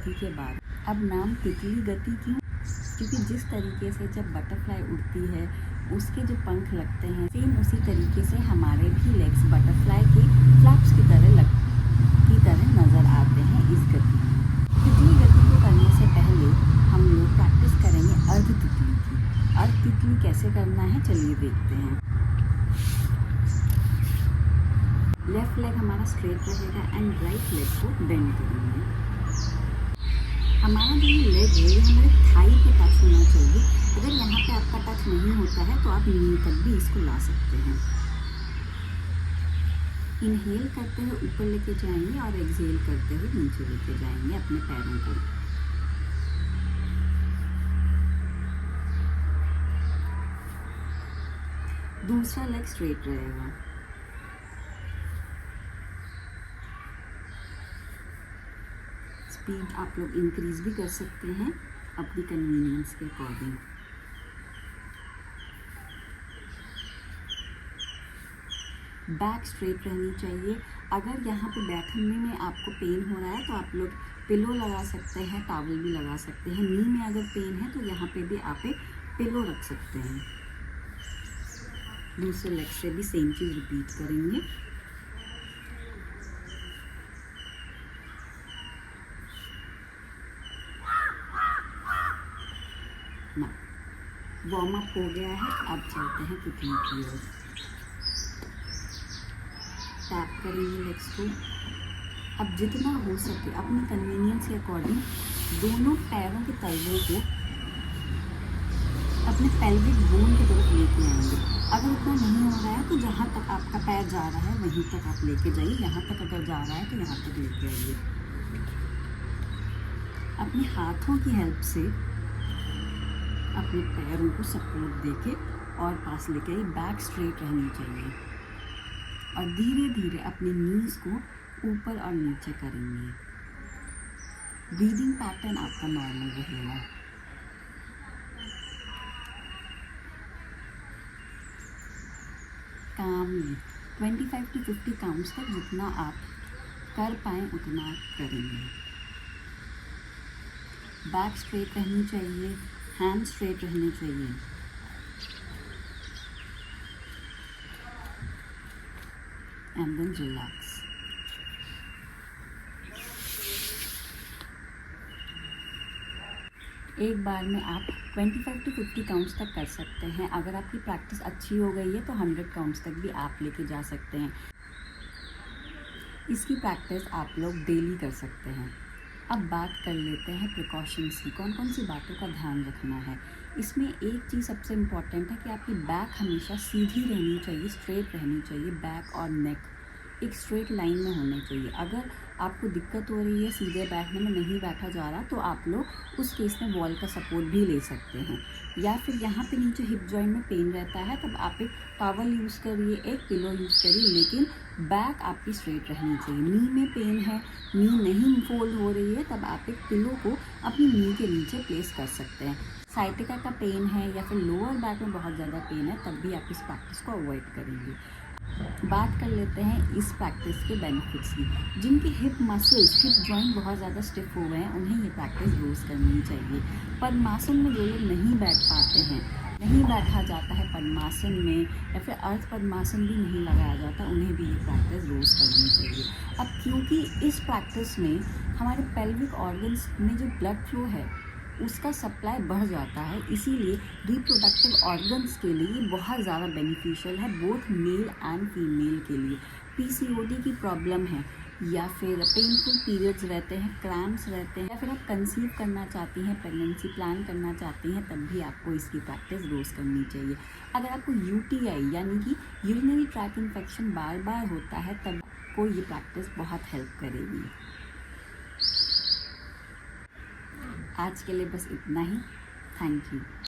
गति के बाद। अब नाम तितली गति क्यों? क्योंकि जिस तरीके से जब बटरफ्लाई उड़ती है उसके जो पंख लगते हैं, सेम उसी तरीके से हमारे भी लेग्स बटरफ्लाई के फ्लैप्स की तरह नज़र आते हैं इस गति में। तितली गति को करने से पहले हम लोग प्रैक्टिस करेंगे अर्ध तितली की। अर्ध तितली कैसे करना है चलिए देखते हैं। लेफ्ट लेग हमारा स्ट्रेट रहेगा एंड राइट लेग को बेंड करेंगे। हमारा जो ये लेग है ये हमारे थाई पे टच होना चाहिए। अगर यहाँ पे आपका टच नहीं होता है तो आप नी तक भी इसको ला सकते हैं। इनहेल करते हुए ऊपर लेके जाएंगे और एक्सहेल करते हुए नीचे लेके जाएंगे अपने पैरों को। दूसरा लेग स्ट्रेट रहेगा। स्पीड आप लोग इंक्रीज भी कर सकते हैं अपनी कन्वीनियंस के अकॉर्डिंग। बैक स्ट्रेट रहनी चाहिए। अगर यहाँ पे बैठने में आपको पेन हो रहा है तो आप लोग पिलो लगा सकते हैं, टॉवल भी लगा सकते हैं। नी में अगर पेन है तो यहाँ पे भी आप एक पिलो रख सकते हैं। दूसरे लेग से भी सेम चीज़ रिपीट करेंगे। ना वार्म अप हो गया है, अब चलते हैं तितली की ओर। टैप करेंगे लेग्स को। अब जितना हो सके अपनी कन्वीनियंस के अकॉर्डिंग दोनों पैरों के तलवों को अपने पेल्विक बोन की तरफ लेके आएंगे। अगर उतना नहीं हो रहा है तो जहाँ तक आपका पैर जा रहा है वहीं तक आप लेके जाइए। यहाँ तक अगर जा रहा है तो यहाँ तक लेके आइए। अपने हाथों की हेल्प से अपने पैरों को सपोर्ट देके और पास लेके आइए। बैक स्ट्रेट रहनी चाहिए और धीरे धीरे अपने नीज को ऊपर और नीचे करेंगे। ब्रीदिंग पैटर्न आपका नॉर्मल रहेगा। कामली 25 to 50 काउंट्स तक जितना आप कर पाएँ उतना करेंगे। बैक स्ट्रेट रहनी चाहिए, हैंड स्ट्रेट रहने चाहिए। And then relax. एक बार में आप 25 to 50 काउंट्स तक कर सकते हैं। अगर आपकी प्रैक्टिस अच्छी हो गई है तो 100 काउंट्स तक भी आप लेके जा सकते हैं। इसकी प्रैक्टिस आप लोग डेली कर सकते हैं। अब बात कर लेते हैं प्रिकॉशंस की। कौन कौन सी बातों का ध्यान रखना है। इसमें एक चीज़ सबसे इम्पॉर्टेंट है कि आपकी बैक हमेशा सीधी रहनी चाहिए, स्ट्रेट रहनी चाहिए। बैक और नेक एक स्ट्रेट लाइन में होने चाहिए। अगर आपको दिक्कत हो रही है, सीधे बैठने में नहीं बैठा जा रहा, तो आप लोग उस केस में वॉल का सपोर्ट भी ले सकते हैं। या फिर यहाँ पे नीचे हिप जॉइंट में पेन रहता है तब आप एक टॉवल यूज़ करिए, एक पिलो यूज़ करिए, लेकिन बैक आपकी स्ट्रेट रहनी चाहिए। नी में पेन है, नी नहीं फोल्ड हो रही है, तब आप एक पिलो को अपनी नी के नीचे प्लेस कर सकते हैं। साइटिका का पेन है या फिर लोअर बैक में बहुत ज़्यादा पेन है तब भी आप इस प्रैक्टिस को अवॉइड करेंगे। बात कर लेते हैं इस प्रैक्टिस के बेनिफिट्स की। जिनके हिप मसल्स, हिप जॉइंट बहुत ज़्यादा स्टिफ हो गए हैं उन्हें ये प्रैक्टिस रोज़ करनी चाहिए। पद्मासन में जो लोग नहीं बैठ पाते हैं, नहीं बैठा जाता है पद्मासन में या फिर अर्ध पद्मासन भी नहीं लगाया जाता, उन्हें भी ये प्रैक्टिस रोज़ करनी चाहिए। अब क्योंकि इस प्रैक्टिस में हमारे पेल्विक ऑर्गन्स में जो ब्लड फ्लो है उसका सप्लाई बढ़ जाता है, इसीलिए रिप्रोडक्टिव ऑर्गन्स के लिए बहुत ज़्यादा बेनिफिशियल है, बोथ मेल एंड फीमेल के लिए। पीसीओडी की प्रॉब्लम है या फिर पेनफुल पीरियड्स रहते हैं, क्रैम्प्स रहते हैं, या फिर आप कंसीव करना चाहती हैं, प्रेगनेंसी प्लान करना चाहती हैं, तब भी आपको इसकी प्रैक्टिस रोज़ करनी चाहिए। अगर आपको यूटीआई यानी कि यूरिनरी ट्रैक इन्फेक्शन बार बार होता है तब आपको ये प्रैक्टिस बहुत हेल्प करेगी। आज के लिए बस इतना ही। Thank you.